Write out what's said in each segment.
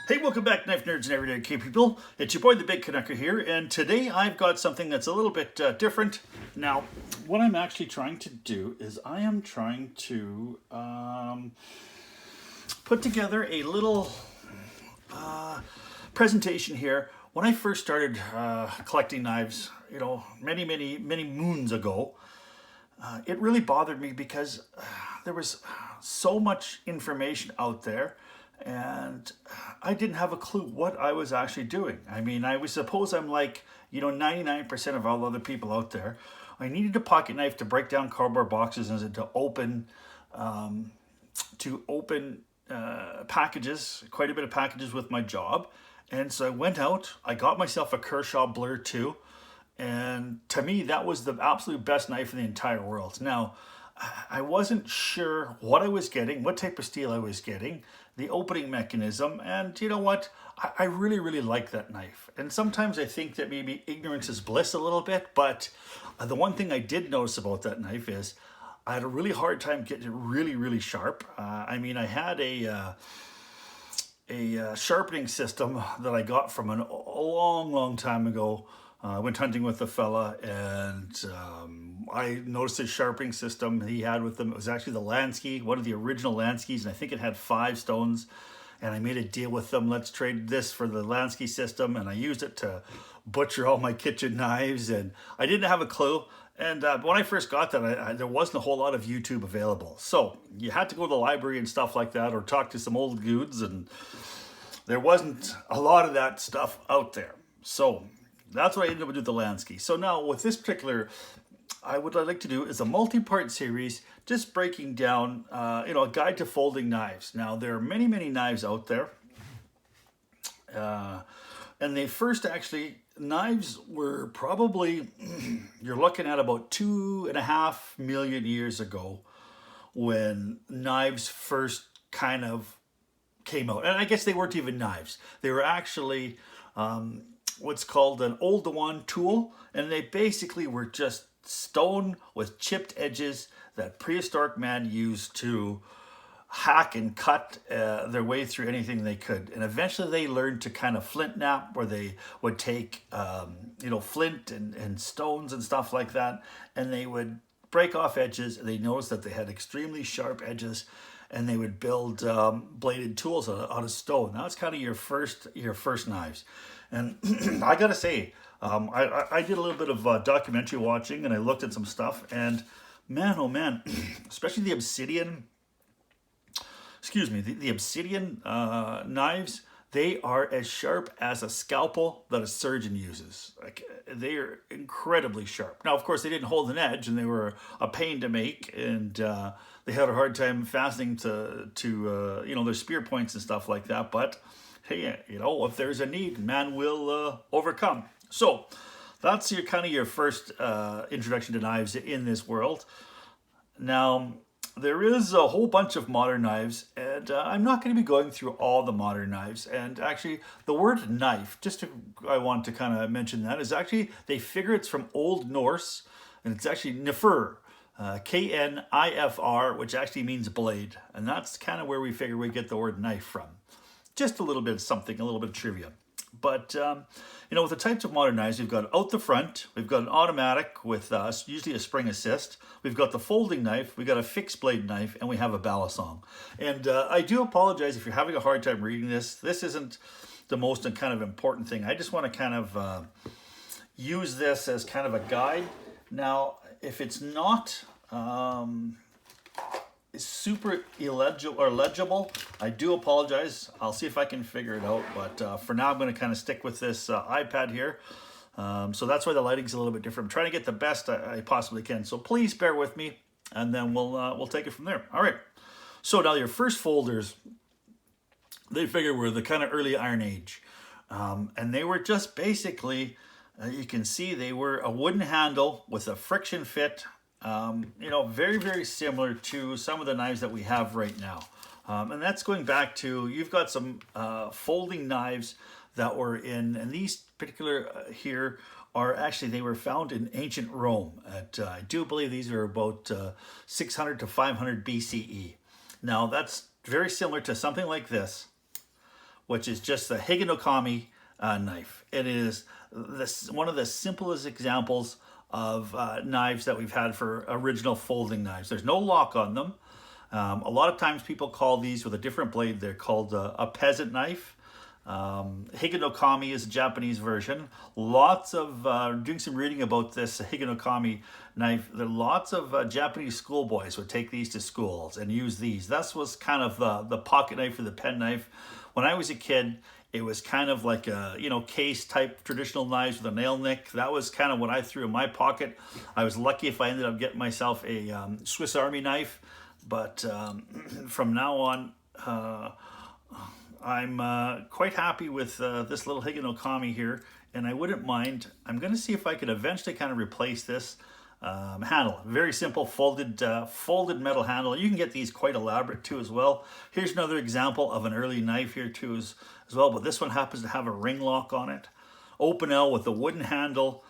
Hey, welcome back, knife nerds and everyday K people. It's your boy, the Big Canucker here, and today I've got something that's a little bit different. Now, what I'm actually trying to do is I am trying to put together a little presentation here. When I first started collecting knives, many moons ago, it really bothered me because there was so much information out there and I didn't have a clue what I was actually doing. I mean, I was suppose I'm like, 99% of all other people out there. I needed a pocket knife to break down cardboard boxes and to open packages, quite a bit of packages with my job. And so I went out, I got myself a Kershaw Blur 2, and to me, that was the absolute best knife in the entire world. Now, I wasn't sure what I was getting, what type of steel I was getting, the opening mechanism, and you know what? I really, really like that knife. And sometimes I think that maybe ignorance is bliss a little bit, but the one thing I did notice about that knife is I had a really hard time getting it really, really sharp. I mean, I had a sharpening system that I got from a long time ago. I went hunting with a fella, and I noticed his sharpening system he had with them. It was actually the Lansky, one of the original Lanskys, and I think it had 5 stones. And I made a deal with them. Let's trade this for the Lansky system, and I used it to butcher all my kitchen knives. And I didn't have a clue. And when I first got that, there wasn't a whole lot of YouTube available. So you had to go to the library and stuff like that, or talk to some old dudes, and there wasn't a lot of that stuff out there. So that's what I ended up with the Lansky. So now with this particular, what I'd like to do is a multi-part series, just breaking down, a guide to folding knives. Now there are many knives out there, and they first actually, knives were probably, you're looking at about 2.5 million years ago when knives first kind of came out. And I guess they weren't even knives. They were actually what's called an Oldowan tool, and they basically were just stone with chipped edges that prehistoric man used to hack and cut their way through anything they could. And eventually they learned to kind of flint knap, where they would take flint and stones and stuff like that, and they would break off edges. They noticed that they had extremely sharp edges, and they would build bladed tools out of stone. That's kind of your first knives. And I gotta say, I did a little bit of documentary watching, and I looked at some stuff, and man, oh man, especially the obsidian, the obsidian knives, they are as sharp as a scalpel that a surgeon uses. Like, they are incredibly sharp. Now, of course, they didn't hold an edge, and they were a pain to make, and they had a hard time fastening to their spear points and stuff like that. But hey, if there's a need, man will overcome. So that's your first introduction to knives in this world. Now, there is a whole bunch of modern knives, and I'm not going to be going through all the modern knives. And actually, the word knife, I want to kind of mention that, is actually, they figure it's from Old Norse, and it's actually nifr, Knifr, which actually means blade. And that's kind of where we figure we get the word knife from. Just a little bit of something, a little bit of trivia. But, with the types of modern knives, we've got out the front, we've got an automatic with usually a spring assist, we've got the folding knife, we've got a fixed blade knife, and we have a balisong. And I do apologize if you're having a hard time reading this. This isn't the most kind of important thing. I just want to kind of use this as kind of a guide. Now, if it's not super illegible or legible, I do apologize. I'll see if I can figure it out, but for now I'm going to kind of stick with this iPad here. So that's why the lighting's a little bit different. I'm trying to get the best I possibly can, so please bear with me, and then we'll take it from there. All right, so now your first folders, they figure were the kind of early Iron Age, and they were just basically, you can see they were a wooden handle with a friction fit. Very similar to some of the knives that we have right now. And that's going back to, you've got some folding knives that were in, and these particular here are actually, they were found in ancient Rome. I do believe these are about 600 to 500 BCE. Now that's very similar to something like this, which is just the Higanokami knife. It is one of the simplest examples of knives that we've had for original folding knives. There's no lock on them. A lot of times people call these with a different blade. They're called a peasant knife. Higanokami is a Japanese version. Lots of, doing some reading about this Higanokami knife, there are lots of Japanese schoolboys would take these to schools and use these. That was kind of the pocket knife or the pen knife. When I was a kid, it was kind of like a, case type traditional knives with a nail nick. That was kind of what I threw in my pocket. I was lucky if I ended up getting myself a Swiss Army knife, but from now on, I'm quite happy with this little Higanokami here, and I wouldn't mind. I'm going to see if I could eventually kind of replace this handle. Very simple folded metal handle. You can get these quite elaborate too as well. Here's another example of an early knife here too as well, but this one happens to have a ring lock on it. Open L with a wooden handle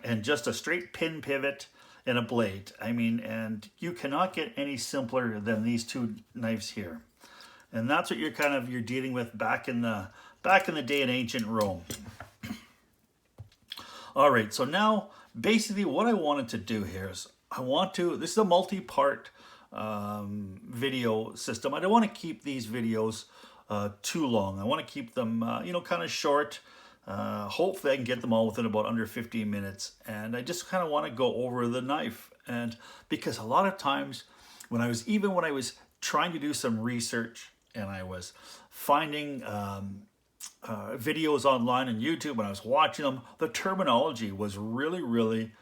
and just a straight pin pivot and a blade. I mean, and you cannot get any simpler than these two knives here. And that's what you're dealing with back in the day in ancient Rome. All right, so now basically what I wanted to do here is this is a multi-part video system. I don't want to keep these videos too long. I want to keep them kind of short. Hopefully I can get them all within about under 15 minutes. And I just kind of want to go over the knife. And because a lot of times when I was trying to do some research and I was finding videos online on YouTube, when I was watching them, the terminology was really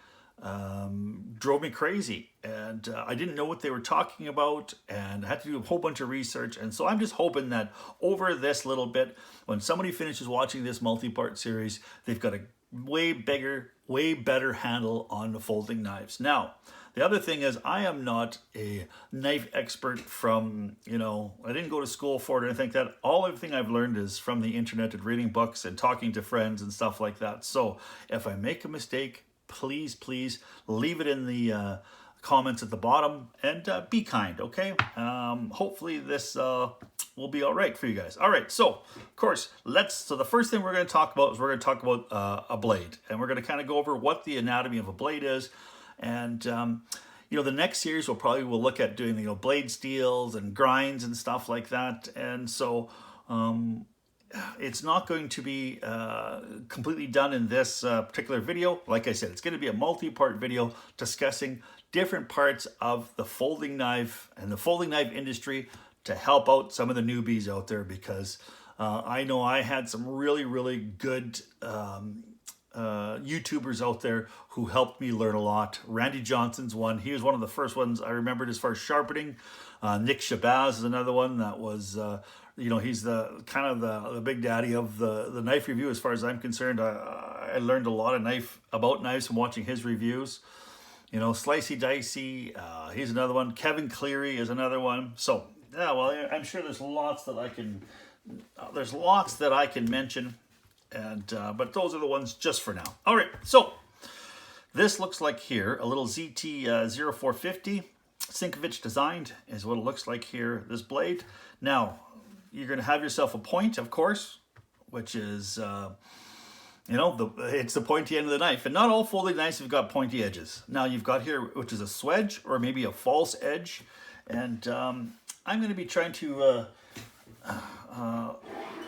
drove me crazy, and I didn't know what they were talking about, and I had to do a whole bunch of research. And so I'm just hoping that over this little bit, when somebody finishes watching this multi-part series, they've got a way bigger, way better handle on the folding knives. Now, the other thing is, I am not a knife expert from, I didn't go to school for it or anything like that. Everything I've learned is from the internet and reading books and talking to friends and stuff like that. So if I make a mistake, please leave it in the comments at the bottom, and be kind, okay? Hopefully this will be all right for you guys. All right, so of course, so the first thing we're going to talk about is a blade, and we're going to kind of go over what the anatomy of a blade is. And the next series we'll look at doing blade steels and grinds and stuff like that. And so it's not going to be completely done in this particular video. Like I said, it's going to be a multi-part video discussing different parts of the folding knife and the folding knife industry to help out some of the newbies out there, because I know I had some really good YouTubers out there who helped me learn a lot. Randy Johnson's one. He was one of the first ones I remembered as far as sharpening. Nick Shabazz is another one that was, he's the big daddy of the knife review as far as I'm concerned. I learned a lot about knives from watching his reviews. Slicey Dicey, he's another one. Kevin Cleary is another one. So, yeah, well, I'm sure there's lots that I can mention. And but those are the ones just for now. All right, so this looks like here a little ZT0450 Sinkovich designed is what it looks like here, this blade. Now you're going to have yourself a point, of course, which is it's the pointy end of the knife. And not all folding knives have got pointy edges. Now you've got here, which is a swedge or maybe a false edge, and I'm going to be trying to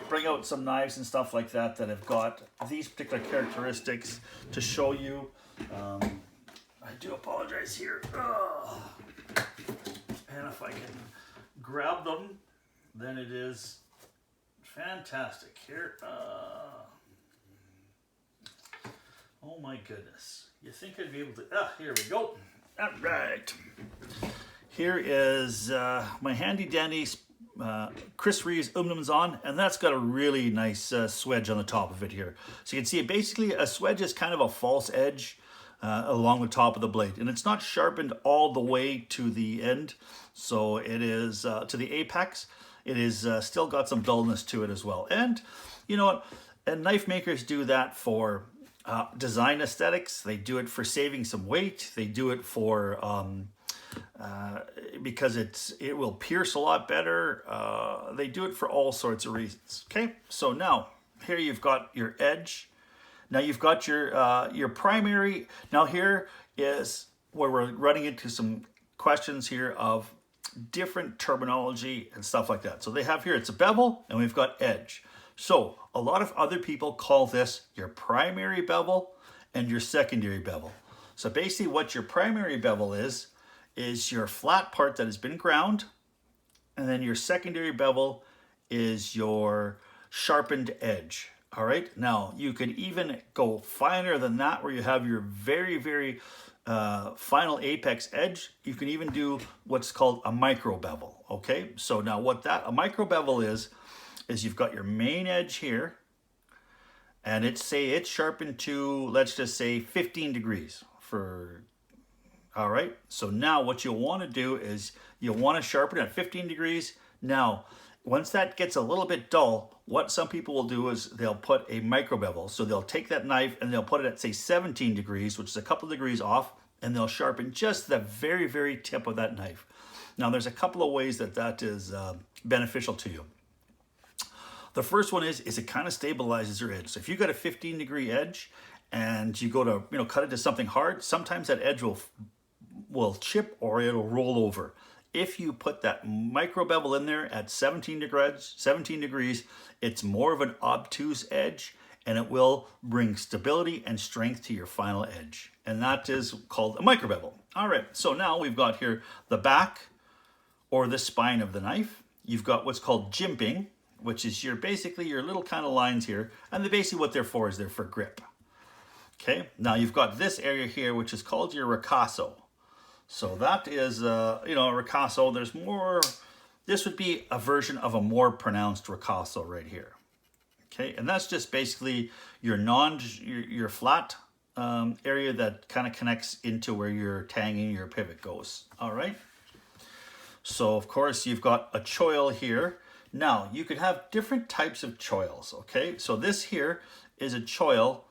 bring out some knives and stuff like that have got these particular characteristics to show you. I do apologize here. And if I can grab them, then it is fantastic here. Oh my goodness. You think I'd be able to... here we go. All right. Here is my handy dandy Chris Reeves Umnums on, and that's got a really nice swedge on the top of it here. So you can see basically a swedge is kind of a false edge along the top of the blade, and it's not sharpened all the way to the end, so it is to the apex. It is still got some dullness to it as well. And you know what, and knife makers do that for design aesthetics. They do it for saving some weight. They do it for because it will pierce a lot better. They do it for all sorts of reasons. Okay, so now here you've got your edge. Now you've got your primary. Now here is where we're running into some questions here of different terminology and stuff like that. So they have here, it's a bevel and we've got edge. So a lot of other people call this your primary bevel and your secondary bevel. So basically what your primary bevel is your flat part that has been ground, and then your secondary bevel is your sharpened edge. All right, now you can even go finer than that where you have your very, very final apex edge. You can even do what's called a micro bevel. Okay, so now what a micro bevel is you've got your main edge here, and it's sharpened to, let's just say 15 degrees for, all right. So now what you'll want to do is you'll want to sharpen at 15 degrees. Now, once that gets a little bit dull, what some people will do is they'll put a micro bevel. So they'll take that knife and they'll put it at say 17 degrees, which is a couple of degrees off, and they'll sharpen just the very, very tip of that knife. Now there's a couple of ways that is beneficial to you. The first one is it kind of stabilizes your edge. So if you got a 15-degree edge and you go to cut it to something hard, sometimes that edge will chip or it'll roll over. If you put that micro bevel in there at 17 degrees, it's more of an obtuse edge, and it will bring stability and strength to your final edge. And that is called a micro bevel. All right, so now we've got here the back or the spine of the knife. You've got what's called jimping, which is basically your little kind of lines here. And basically what they're for is they're for grip. Okay, now you've got this area here, which is called your ricasso. So that is, a ricasso. There's more, this would be a version of a more pronounced ricasso right here. Okay, and that's just basically your flat area that kind of connects into where your tanging, your pivot goes. All right. So of course you've got a choil here. Now you could have different types of choils. Okay, so this here is a choil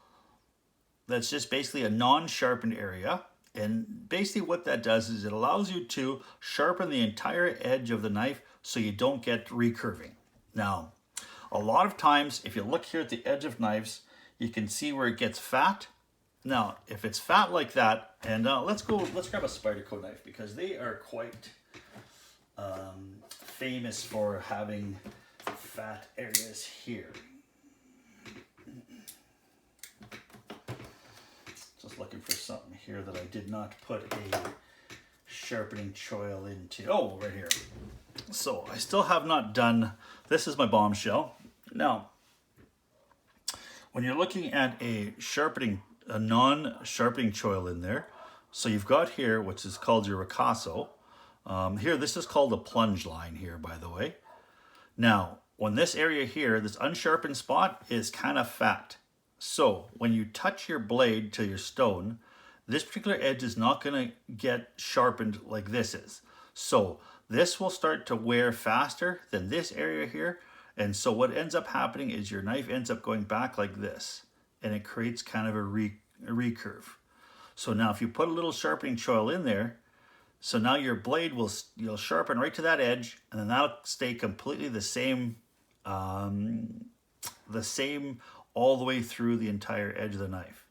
that's just basically a non-sharpened area. And basically what that does is it allows you to sharpen the entire edge of the knife so you don't get recurving. Now, a lot of times, if you look here at the edge of knives, you can see where it gets fat. Now, if it's fat like that, and let's grab a Spyderco knife because they are quite famous for having fat areas here. Just looking for something here that I did not put a sharpening choil into. Oh, right here. So I still have not done, this is my bombshell. Now, when you're looking at a non-sharpening choil in there, so you've got here, which is called your ricasso. Here, this is called a plunge line here, by the way. Now, when this area here, this unsharpened spot is kind of fat. So when you touch your blade to your stone, this particular edge is not going to get sharpened like this is. So this will start to wear faster than this area here. And so what ends up happening is your knife ends up going back like this, and it creates kind of a recurve. So now if you put a little sharpening choil in there, so now your blade you'll sharpen right to that edge, and then that'll stay completely the same all the way through the entire edge of the knife.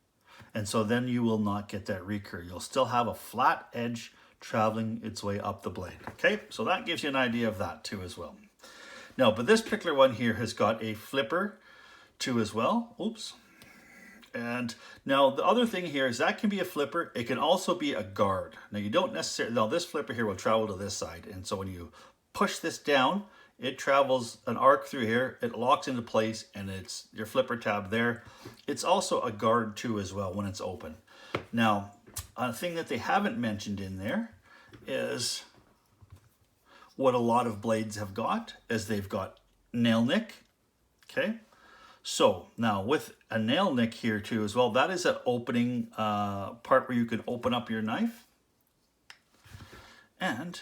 And so then you will not get that recurve. You'll still have a flat edge traveling its way up the blade. Okay, so that gives you an idea of that too as well. Now, but this particular one here has got a flipper too as well. Oops. And now the other thing here is that can be a flipper. It can also be a guard. Now you don't necessarily, now this flipper here will travel to this side. And so when you push this down, it travels an arc through here, it locks into place, and it's your flipper tab there. It's also a guard too as well when it's open. Now, a thing that they haven't mentioned in there is what a lot of blades have got, is they've got nail nick, okay? So now with a nail nick here too as well, that is an opening part where you can open up your knife. And,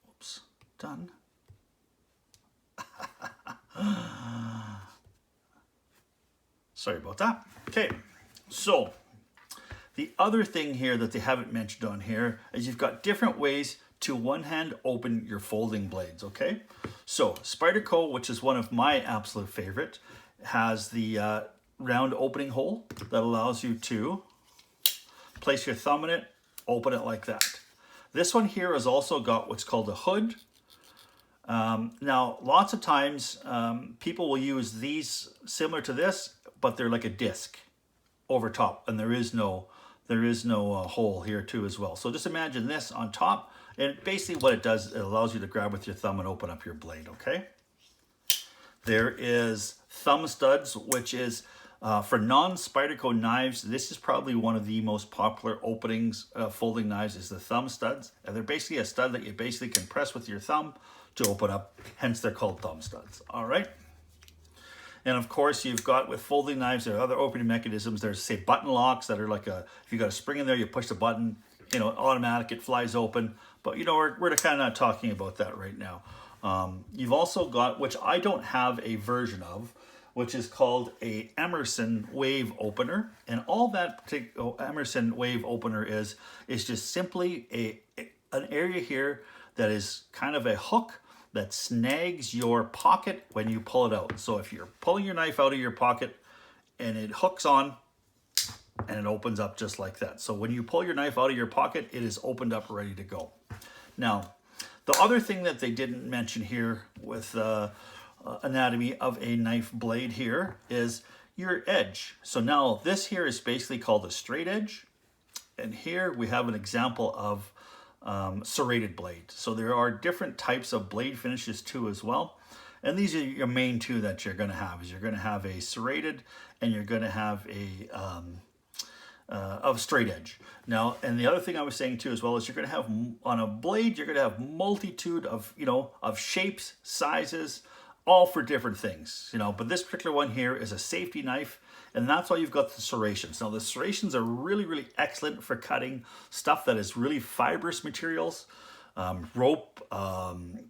oops, done. Sorry about that. Okay, so The other thing here that they haven't mentioned on here is you've got different ways to one hand open your folding blades, okay? So Spyderco, which is one of my absolute favorite, has the round opening hole that allows you to place your thumb in it, open it like that. This one here has also got what's called a hood. Now, lots of times people will use these similar to this, but they're like a disc over top, and there is no hole here too as well. So just imagine this on top, and basically what it does, it allows you to grab with your thumb and open up your blade, okay? There is thumb studs, which is for non-Spyderco knives, this is probably one of the most popular openings, folding knives, is the thumb studs. And they're basically a stud that you basically can press with your thumb to open up, hence they're called thumb studs, all right? And of course, you've got with folding knives, there are other opening mechanisms. There's, say, button locks that are like if you got a spring in there, you push the button, you know, automatic, it flies open. But, you know, we're kind of not talking about that right now. You've also got, which I don't have a version of, which is called a Emerson wave opener. And all that particular Emerson wave opener is just simply an area here that is kind of a hook that snags your pocket when you pull it out. So if you're pulling your knife out of your pocket and it hooks on and it opens up just like that. So when you pull your knife out of your pocket, it is opened up, ready to go. Now, the other thing that they didn't mention here with anatomy of a knife blade here is your edge. So now this here is basically called a straight edge. And here we have an example of serrated blade. So there are different types of blade finishes too as well. And these are your main two that you're going to have. Is you're going to have a serrated and you're going to have a of straight edge. Now, and the other thing I was saying too as well is you're going to have on a blade, you're going to have multitude of, you know, of shapes, sizes, all for different things, you know. But this particular one here is a safety knife, and that's why you've got the serrations. Now, the serrations are really, really excellent for cutting stuff that is really fibrous materials, rope,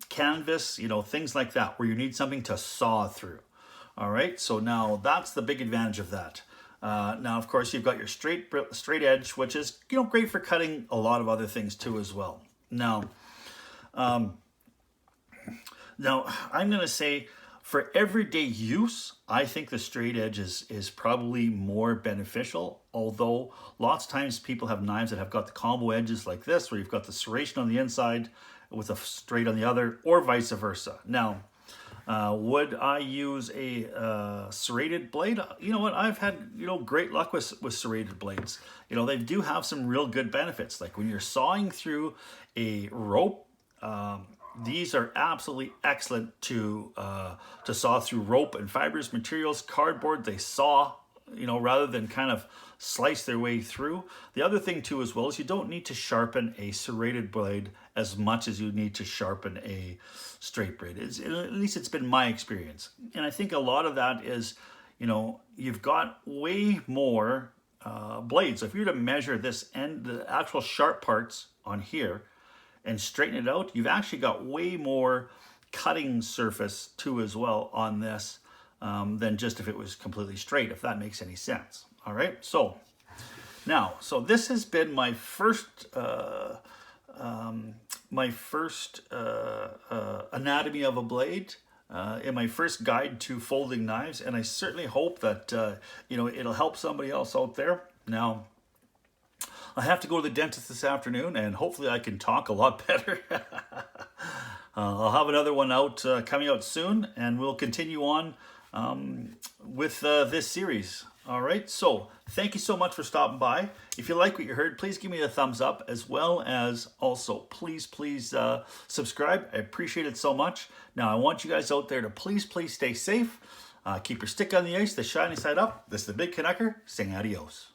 canvas, you know, things like that, where you need something to saw through. All right, so now that's the big advantage of that. Now, of course, you've got your straight edge, which is, you know, great for cutting a lot of other things too as well. Now, I'm going to say for everyday use, I think the straight edge is probably more beneficial, although lots of times people have knives that have got the combo edges like this, where you've got the serration on the inside with a straight on the other, or vice versa. Now, would I use a serrated blade? You know what? I've had, you know, great luck with serrated blades. You know, they do have some real good benefits. Like when you're sawing through a rope, these are absolutely excellent to saw through rope and fibrous materials. Cardboard, they saw, you know, rather than kind of slice their way through. The other thing too as well is you don't need to sharpen a serrated blade as much as you need to sharpen a straight blade. At least it's been my experience. And I think a lot of that is, you know, you've got way more blades. So if you were to measure this end, the actual sharp parts on here, and straighten it out, you've actually got way more cutting surface too as well on this than just if it was completely straight, if that makes any sense. All right, so now, so this has been my first anatomy of a blade, in my first guide to folding knives, and I certainly hope that you know, it'll help somebody else out there. Now, I have to go to the dentist this afternoon, and hopefully I can talk a lot better. I'll have another one out coming out soon, and we'll continue on with this series. All right, so thank you so much for stopping by. If you like what you heard, please give me a thumbs up, as well as also please subscribe. I appreciate it so much. Now, I want you guys out there to please stay safe. Keep your stick on the ice, the shiny side up. This is the Big Canucker saying adios.